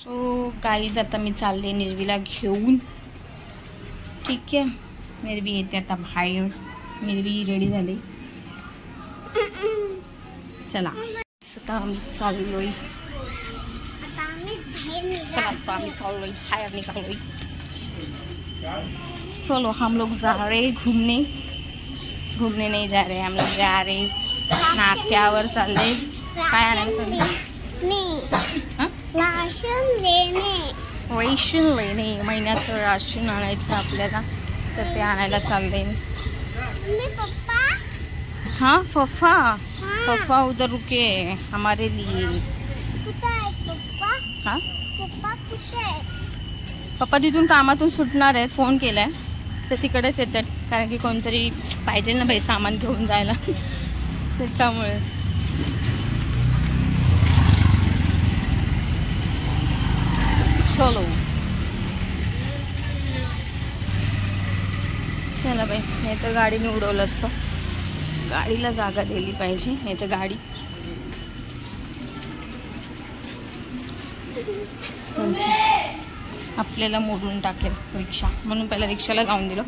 So guys आता मी चालले निर्वीला घेऊन. ठीक आहे, निर्वी येते आता बाहेर. निर्वी रेडी झाली. चला आता आम्ही चाललोय. बाहर निकलोय. चलो हम लोग जा रहे घूमने. घूमने नहीं जा रहे, हम लोग जा रहे नाक्यावर चालले. काय आणायला चालले? रेशन लेणे. महिन्याचं राशन आणायचं आपल्याला, तर ते आणायला चालले. हाँ पप्पा, पप्पा उधर रुके हमारे लिए. हाँ पप्पा तिथून कामातून सुटणार आहेत. फोन केलाय तर तिकडेच येतात, कारण की कोणतरी पाहिजे ना भाई सामान घेऊन जायला. त्याच्यामुळे चलो. चला बाई, नाही तर गाडीने उडवलं असतं. गाडीला जागा दिली पाहिजे, नाही तर गाडी आपल्याला मोडून टाकेल रिक्षा. म्हणून पहिला रिक्षाला जाऊन दिलं.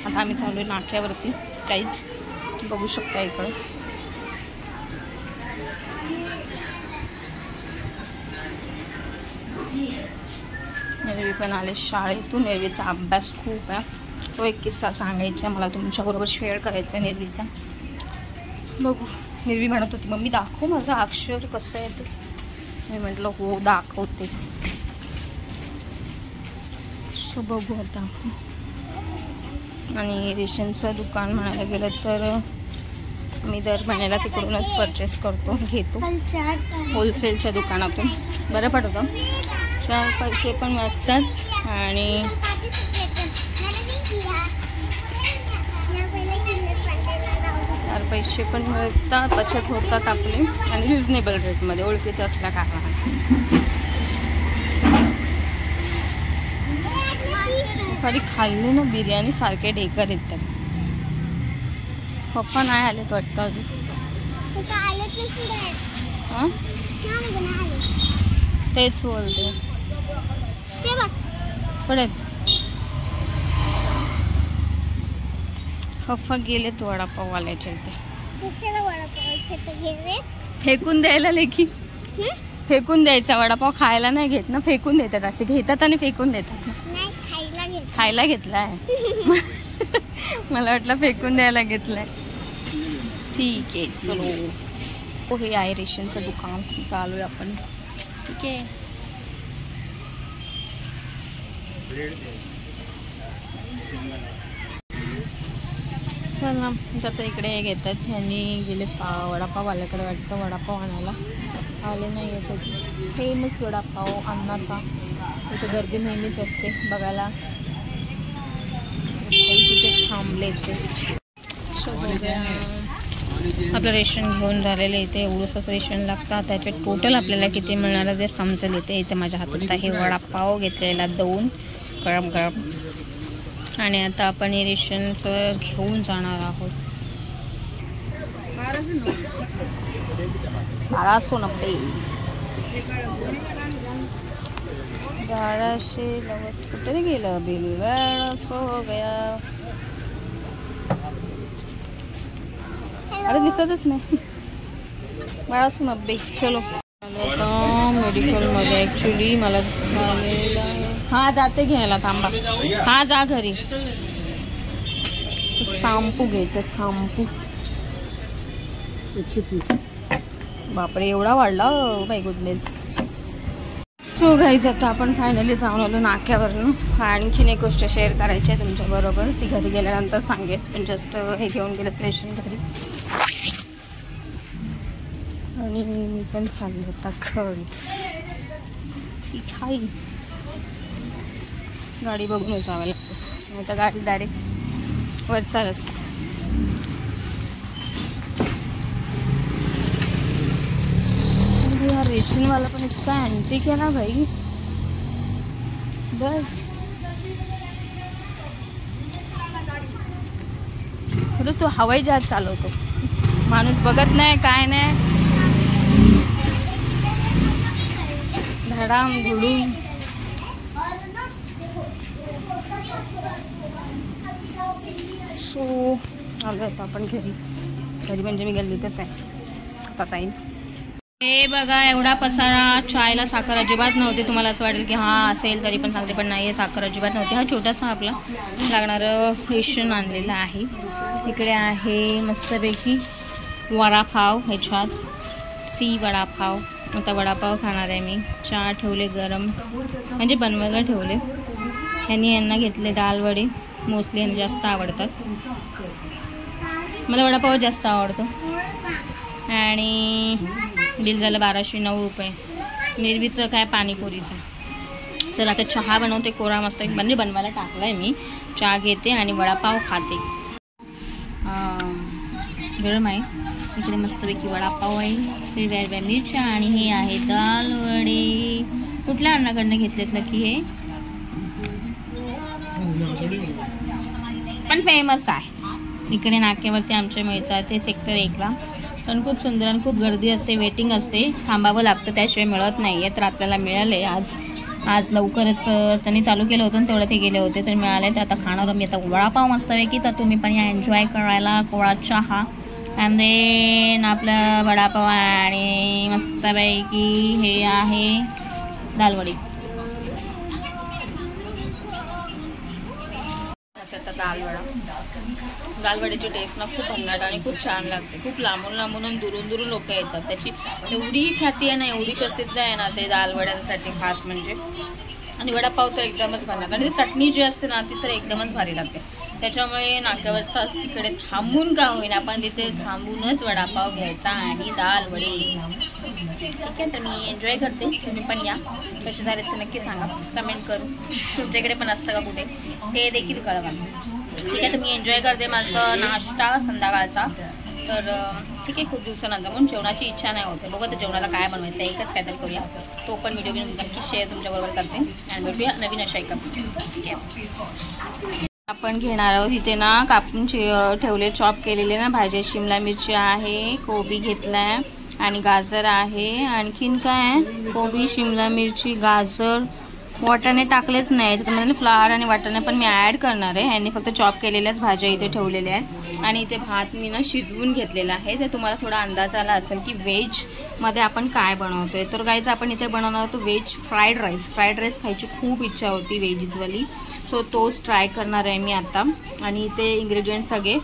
आता आम्ही चालू आहे नाक्यावरती. काहीच बघू शकता इकडं. नेरवी पण आले शाळेतून. नेरवीचा अभ्यास खूप आहे. तो एक किस्सा सांगायचा मला तुमच्याबरोबर शेअर करायचा आहे नेरवीचा. बघू. नेरवी म्हणत होती मम्मी दाखव माझं अक्षर कसं आहे ते. मी म्हटलं हो दाखवते. सो बघू आता. आणि रेशनचं दुकान म्हणायला गेलं तर मी दर महिन्याला तिकडूनच परचेस करतो, घेतो होलसेलच्या दुकानातून. बरं पडतं, 4 पैसे पण वाचतात आणि पैसे पण मिळतात, बचत होतात आपले, आणि रिजनेबल रेटमध्ये ओळखीचं असल्या कारणाने. दुपारी खाल्ले ना बिर्याणी सारखे ढेकर येतात. पप्पा नाही आलेत वाटतं अजून. हां तेच बोलते. पडेल पप्पा गेलेत वडापाववाल्याच्या इथे. फेकून द्यायला लेखी. फेकून द्यायचा वडापाव खायला नाही घेत ना, फेकून देतात. असे घेतात आणि फेकून देतात ना. खायला घेतलाय. मला वाटलं फेकून द्यायला घेतलाय. ठीक आहे चलो. हो हे आहे रेशनचं दुकान. चालू आहे आपण. ठीक आहे. चला आता इकडे घेतात. ह्यांनी गेले वडापाववाल्याकडे वाटतं वडापाव आणायला. आले नाही येतात. फेमस वडापाव अन्नाचा. इथे गर्दी नेहमीच असते बघायला. तिथे थांबले ते. आपलं रेशन घेऊन झालेलं. इथे एवढंच रेशन लागतं. त्याचे टोटल आपल्याला किती मिळणार ते समजेल. इथे माझ्या हातात आहे वडापाव घेतलेला 2 गरम गरम. आणि आता आपण हे रेशनचं घेऊन जाणार आहोत. 1290 1290 कुठे गेलं बिल. वेळ सो हो गया. अरे दिसतच नाही. 1290. चलो आता मेडिकलमध्ये ॲक्च्युली मला हा जाते घ्यायला. थांबा. हा जा घरी. शॅम्पू घ्यायचं. शॅम्पू 130. बापरे एवढा वाढला बाय गुडनेस. सो गाईज आता आपण फायनली जाऊन आलो नाक्यावरून. आणखीन एक गोष्ट शेअर करायची आहे तुमच्याबरोबर. ती घरी गेल्यानंतर सांगेल. पण जस्ट हे घेऊन गेलं रेशन घरी. आणि मी पण चालले आता खर्च. ठीक आहे. गाडी बघून जावं लागतं, नाही तर गाडी डायरेक्ट वरचा रस्ता. हा रेशनवाला पण इतका अँटिक आहे ना भाई. बस खरंच तो हवाई जहाज चालवतो. माणूस बघत नाही काय नाही. धडाम धुडूम सो आलो आता आपण घरी म्हणजे मी गल्लीतच आहे आता जाईल. हे बघा एवढा पसारा. चायला साखर अजिबात नव्हती. तुम्हाला असं वाटेल की हां असेल तरी पण सांगते, पण नाही, साखर अजिबात नव्हती. हा छोटासा आपला लागणारं रेशन आणलेलं आहे. इकडे आहे मस्तपैकी वडापाव, ह्याच्यात वडापाव. आता वडापाव खाणार आहे मी. चहा ठेवले गरम, म्हणजे बनवायला ठेवले. यांना घेतले दाल वडे. मोस्टली यांना जास्त आवडतात. मला वडापाव जास्त आवडतो. आणि बिल झालं 1209 रुपये. निर्वीचं काय पाणीपुरीचं. चला आता चहा बनवते कोरा मस्त, म्हणजे बनवायला टाकलाय मी. चहा घेते आणि वडापाव खाते. गरम आहे. इकडे मस्तपैकी वडापाव आहे, हिरव्या मिरच्या, आणि हे आहे दाल वडे. कुठल्या अन्नाकडनं घेतलेत नक्की हे, पण फेमस आहे. इकडे नाक्यावरती आमच्या मिळतात ते सेक्टर 1ला. पण खूप सुंदर आणि खूप गर्दी असते, वेटिंग असते, थांबावं लागतं, त्याशिवाय मिळत नाही. तर आपल्याला मिळाले आज लवकरच. त्यांनी चालू केलं होतं तेवढं ते गेले होते, तर मिळाले. तर आता खाणार मी आता वडापाव मस्तपैकी. तर तुम्ही पण या एन्जॉय करायला. कोळा चहा अँड देन आपला वडापाव आणि मस्तपैकी हे आहे दालवडी. दालवडीची टेस्ट ना खूप भन्नाट आणि खूप छान लागते. खूप लांबून दुरून लोक येतात. त्याची एवढी ख्याती आहे ना, एवढी प्रसिद्ध आहे ना ते दालवड्यांसाठी खास म्हणजे. आणि वडापाव तर एकदमच भन्नाट. आणि चटणी जी असते ना ती तर एकदमच भारी लागते. त्याच्यामुळे नाक्यावरचा तिकडे थांबून का होईना पण तिथे थांबूनच वडापाव घ्यायचा आणि दालवडी. ठीक आहे, तर मी एन्जॉय करते. तुम्ही पण या. कसे झाले ते नक्की सांगा कमेंट करून. तुमच्याकडे पण असतं का कुठे ते देखील कळवा. ठीक आहे, तर मी एन्जॉय करते माझा नाश्ता संध्याकाळचा. तर ठीक आहे, खूप दिवसानंतर म्हणून जेवणाची इच्छा नाही होते. बघा तर जेवणाला काय बनवायचं, एकच काहीतरी करूया. तो पण व्हिडिओ मी नक्की शेअर तुमच्याबरोबर करते. आणि भेटूया नवीन अशा एका. ठीक आहे, आपण घेणार आहोत इथे ना कापून ठेवले चॉप केलेले ना भाज्या. शिमला मिरची आहे, कोबी घेतलाय आणि गाजर आहे. आणखीन काय, कोबी, शिमला मिरची, गाजर, वाटाणे टाकलेच नाही. तर म्हणजे फ्लावर आणि वाटाणे पण मी ऍड करणार आहे. यांनी फक्त चॉप केलेल्याच भाज्या इथे ठेवलेल्या आहेत. आणि इथे भात मी ना शिजवून घेतलेला आहे. तर तुम्हाला थोडा अंदाज आला असेल की व्हेज मध्ये आपण काय बनवतोय. तर गाईज आपण इथे बनवणार आहोत व्हेज फ्राईड राईस खायची खूप इच्छा होती व्हेजीजवाली. सो तोच ट्राय करणार आहे मी आता. आणि इथे इंग्रेडियंट सगळे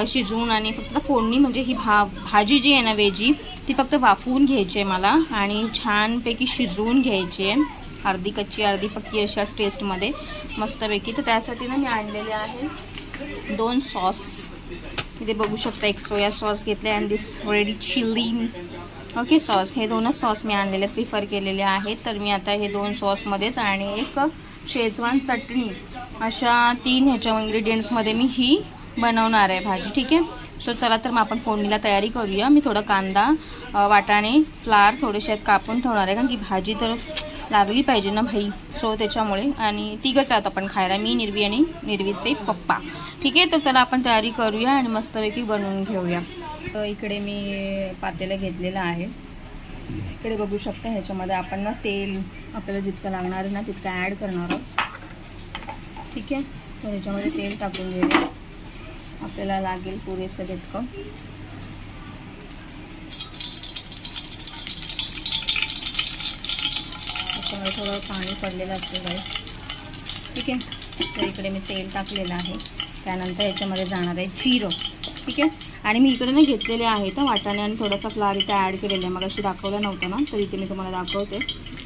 शिजवून आणि फक्त फोडणी, म्हणजे ही भाजी जी आहे ना व्हेजी ती फक्त वाफवून घ्यायची आहे मला आणि छानपैकी शिजवून घ्यायची आहे. अर्धी कच्ची अर्धी पक्की अशाच टेस्टमध्ये मस्तपैकी. तर त्यासाठी ना मी आणलेले आहे 2 सॉस. इथे बघू शकता, एक सोया सॉस घेतले आणि दिस रेडी चिली ओके सॉस. हे 2च सॉस मी आणलेले प्रिफर केलेले आहेत. तर मी आता हे 2 सॉसमध्येच आणि एक शेजवान चटणी अशा 3 ह्याच्या इंग्रेडियंट्समध्ये मी ही बनवणार आहे भाजी. ठीक आहे, सो चला तर मग आपण फोडणीला तयारी करूया. मी थोडा कांदा, वाटाणे, फ्लावर थोडेसे कापून ठेवणार आहे, कारण की भाजी तर लागली पाहिजे ना भाई. सो त्याच्यामुळे. आणि 3घच आहोत आपण खायला, मी, निर्वी आणि निर्वीचे पप्पा. ठीक आहे, तर चला आपण तयारी करूया आणि मस्तपैकी बनवून घेऊया. तर इकडे मी पातेलं घेतलेलं आहे. इकडे बघू शकता, ह्याच्यामध्ये आपण ना तेल आपल्याला जितकं लागणार आहे ना तितकं ॲड करणार आहोत. ठीक आहे, तर ह्याच्यामध्ये तेल टाकून घेऊया. आपल्याला लागेल पुरेसं तितकं. त्याच्यामध्ये थोडं पाणी पडलेलं असते बाई. ठीक आहे, तर इकडे मी तेल टाकलेलं आहे. त्यानंतर ह्याच्यामध्ये जाणार आहे जिरं. ठीक आहे, आणि मी इकडे नाही घेतलेले आहेत वाटाणे आणि थोडासा फ्लावर इथे ॲड केलेला आहे. मग अशी दाखवलं नव्हतं ना, तर इथे मी तुम्हाला दाखवते.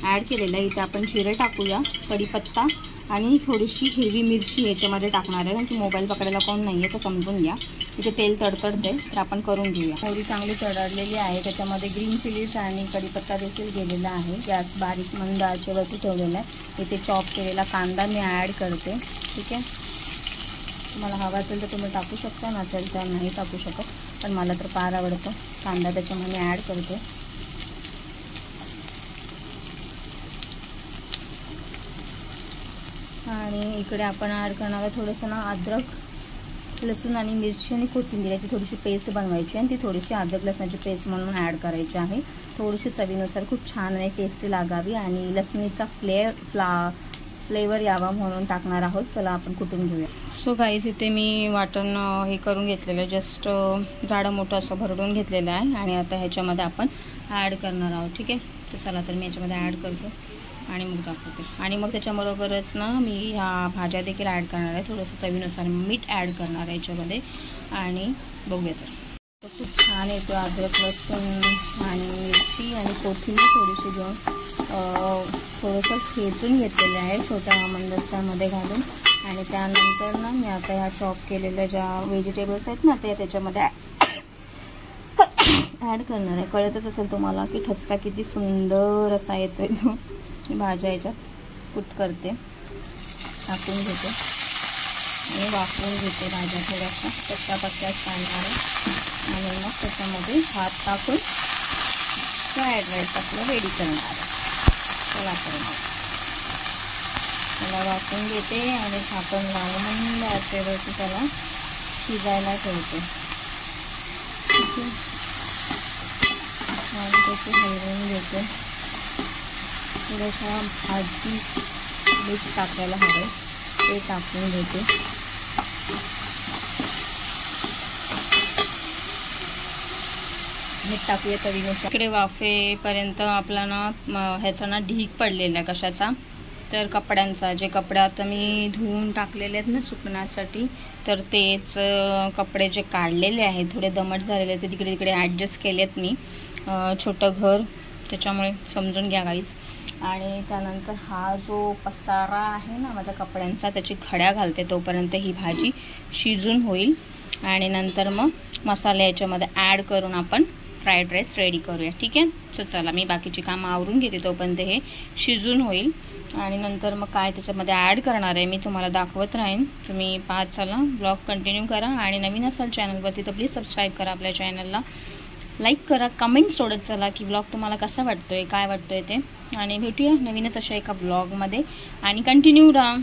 ॲड केलेलं आहे. इथे आपण जिरं टाकूया, कढीपत्ता आणि थोडीशी हिरवी मिरची ह्याच्यामध्ये टाकणार आहे. कारण की मोबाईल पकडायला कोण नाही आहे तर समजून घ्या. इथे तेल तडतडते तर आपण करून घेऊया. मोहरी चांगली तडलेली आहे. त्याच्यामध्ये ग्रीन चिलीज आणि कढीपत्ता देखील गेलेला आहे. गॅस बारीक मंद आचेवरती ठेवलेला आहे. इथे चॉप केलेला कांदा मी ॲड करते. ठीक आहे, तुम्हाला हवा असेल तर तुम्ही टाकू शकता, नसेल तर नाही टाकू शकत. पण मला तर फार आवडतं कांदा, त्याच्यामध्ये ॲड करते. आणि इकडे आपण ॲड करणार थोडंसं ना अद्रक, लसूण आणि मिरची आणि कोथिंबीरची थोडीशी पेस्ट बनवायची आणि ती थोडीशी अद्रक लसणाची पेस्ट म्हणून ॲड करायची आहे. थोडीशी चवीनुसार खूप छान आणि टेस्टी लागावी आणि लसणीचा फ्लेवर यावा म्हणून टाकणार आहोत. चला आपण कुटून घेऊया. सो गाईज इथे मी वाटण हे करून घेतलेलं आहे, जस्ट जाडं मोठं असं भरडून घेतलेलं आहे आणि आता ह्याच्यामध्ये आपण ॲड करणार आहोत. ठीक आहे, तर चला तर मी याच्यामध्ये ॲड करतो आणि मग दाखवते. आणि मग त्याच्याबरोबरच ना मी ह्या भाज्या देखील ॲड करणार आहे. थोडंसं चवीनुसार मीठ ॲड करणार आहे याच्यामध्ये आणि बघूया. तर खूप छान येतो अद्रक लसूण आणि मिरची आणि कोथिंबीर थोडीशी घेऊन थोडंसं खेचून घेतलेलं आहे छोट्या मंदस्तामध्ये घालून. आणि त्यानंतर ना मी आता ह्या चॉप केलेल्या ज्या व्हेजिटेबल्स आहेत ना ते त्याच्यामध्ये ॲड करणार आहे. कळतच असेल तुम्हाला की ठसका किती सुंदर असा येतोय तो. भाज्या याच्यात कुट करते, टाकून घेते आणि वाफवून घेते भाज्या थोड्याशा कच्च्या पक्क्यात काढणार आहे. आणि मग त्याच्यामध्ये भात टाकून फ्राईड राईस आपलं रेडी करणार आहे. चला तर मग त्याला वाफवून घेते आणि झाकण लावून मंद आचेवरती त्याला शिजायला ठेवते. ठीक आहे, आणि त्याची हलवून घेते. थोडंसं भाजी मीठ टाकायला हवं ते टाकून घेते. मीठ टाकूया चवीनुसार. इकडे वाफेपर्यंत आपला ना ह्याचा ना ढीग पडलेला आहे कशाचा, तर कपड्यांचा. जे कपडे आता मी धुवून टाकलेले आहेत ना सुकण्यासाठी, तर तेच कपडे जे काढलेले आहेत थोडे दमट झालेले ते तिकडे तिकडे ॲडजस्ट केलेत मी. छोटं घर त्याच्यामुळे समजून घ्या गाईज. आणि त्यानंतर हा जो पसारा आहे ना माझ्या कपड्यांचा त्याची खड्या घालते तोपर्यंत ही भाजी शिजून होईल. आणि नंतर मग मसाले याच्यामध्ये ॲड करून आपण फ्राईड राईस रेडी करूया. ठीक आहे, सो चला मी बाकीची कामं आवरून घेते तोपर्यंत हे शिजून होईल. आणि नंतर मग काय त्याच्यामध्ये ॲड करणार आहे मी तुम्हाला दाखवत राहीन. तुम्ही पाहत चला, ब्लॉग कंटिन्यू करा. आणि नवीन असाल चॅनलवरती तर प्लीज सबस्क्राईब करा आपल्या चॅनलला, लाईक करा, कमेंट सोडत चला की ब्लॉग तुम्हाला कसा वाटतोय, काय वाटतोय ते. आणि भेटूया नवीनच अशा एका ब्लॉगमध्ये. आणि कंटिन्यू राहा,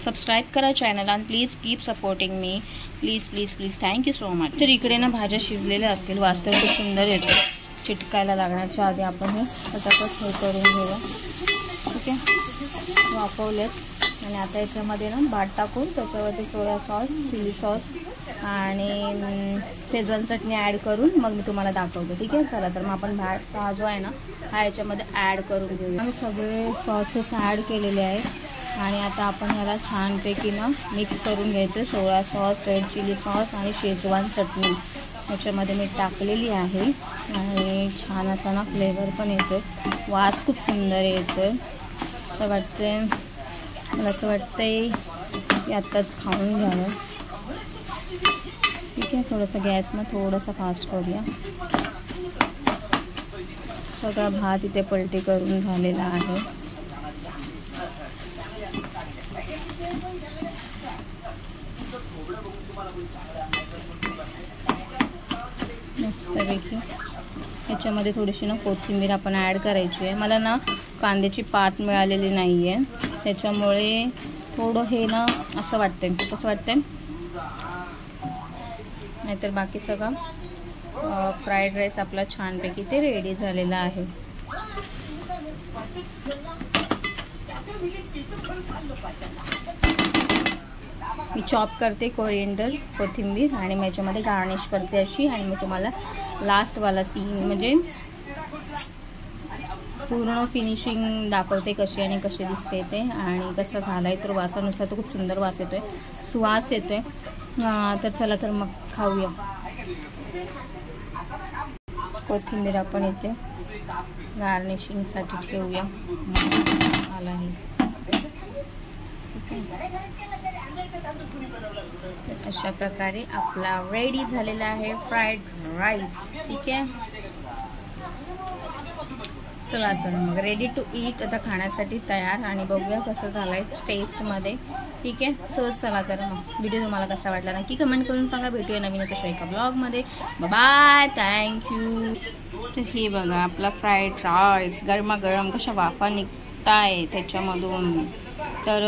सबस्क्राईब करा चॅनल आणि please keep supporting me, please please please. Thank you so much. तर इकडे ना भाज्या शिजलेल्या असतील, वास तर खूप सुंदर येतो. चिटकायला लागण्याच्या आधी आपण हे पटापट हे करून घेऊया. ठीक आहे, वाफवलेत. आणि आता याच्यामध्ये ना भात टाकून त्याच्यावरती सोया सॉस, चिली सॉस आणि शेजवान चटणी ॲड करून मग मी तुम्हाला दाखवतो. ठीक आहे, चला तर मग आपण भात हा जो आहे ना हा याच्यामध्ये ॲड करून घेऊया. आम्ही सगळे सॉसेस ॲड केलेले आहेत आणि आता आपण ह्याला छानपैकी ना मिक्स करून घ्यायचं. Soy sauce, red chilli sauce आणि शेजवान चटणी याच्यामध्ये मी टाकलेली आहे. आणि छान असा ना फ्लेवर पण येतो, वास खूप सुंदर येतो. असं वाटतंय, मला असं वाटतंय की आत्ताच खाऊन घ्यावं. ठीक आहे, थोडंसं गॅस मग थोडंसं फास्ट करूया. सगळा भात इथे पलटी करून झालेला आहे. मस्तपैकी ह्याच्यामध्ये थोडीशी ना कोथिंबीर आपण ॲड करायची आहे. मला ना कांद्याची पात मिळालेली नाही आहे त्याच्यामुळे थोडं हे ना असं वाटतंय, कसं वाटतंय. नाहीतर बाकी सगळं फ्राईड राईस आपला छानपैकी ते रेडी झालेला आहे. मी चॉप करते कोरिएंडर, कोथिंबीर आणि मी याच्यामध्ये गार्निश करते अशी. आणि मी तुम्हाला लास्टवाला सीन म्हणजे पूर्ण फिनिशिंग दाखवते कशी आणि कशी दिसते ते आणि कसं झालंय. तर वासानुसार तो खूप सुंदर वास येतोय, सुवास येतोय. तर चला तर मग खाऊया. कोथिंबीर आपण इथे गार्निशिंगसाठी ठेवूया. आला आहे. अशा प्रकारे आपला रेडी झालेला आहे फ्राईड राईस. ठीक आहे, चला तर मग रेडी टू ईट आता खाण्यासाठी तयार. आणि बघूया कसं झालंय टेस्टमध्ये. ठीक आहे, सो चला तर मग व्हिडिओ तुम्हाला कसा वाटला नक्की कमेंट करून सांगा. भेटूया नवीनच अशा एका ब्लॉगमध्ये. Bye, thank you. तर हे बघा आपला फ्राईड राईस गरमागरम कशा वाफा निघताय त्याच्यामधून. तर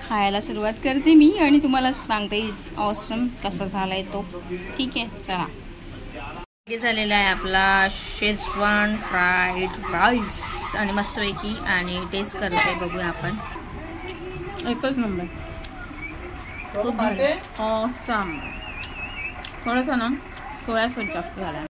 खायला सुरुवात करते मी आणि तुम्हाला सांगते इट्स ऑसम कसा झालाय तो. ठीक आहे, चला. रेडी झालेला आहे आपला शेजवान फ्राईड राईस आणि मस्तपैकी. आणि टेस्ट करते, बघूया आपण. एकच नंबर. खूप ऑसम. थोडंसं ना सोया सॉस जास्त झाला.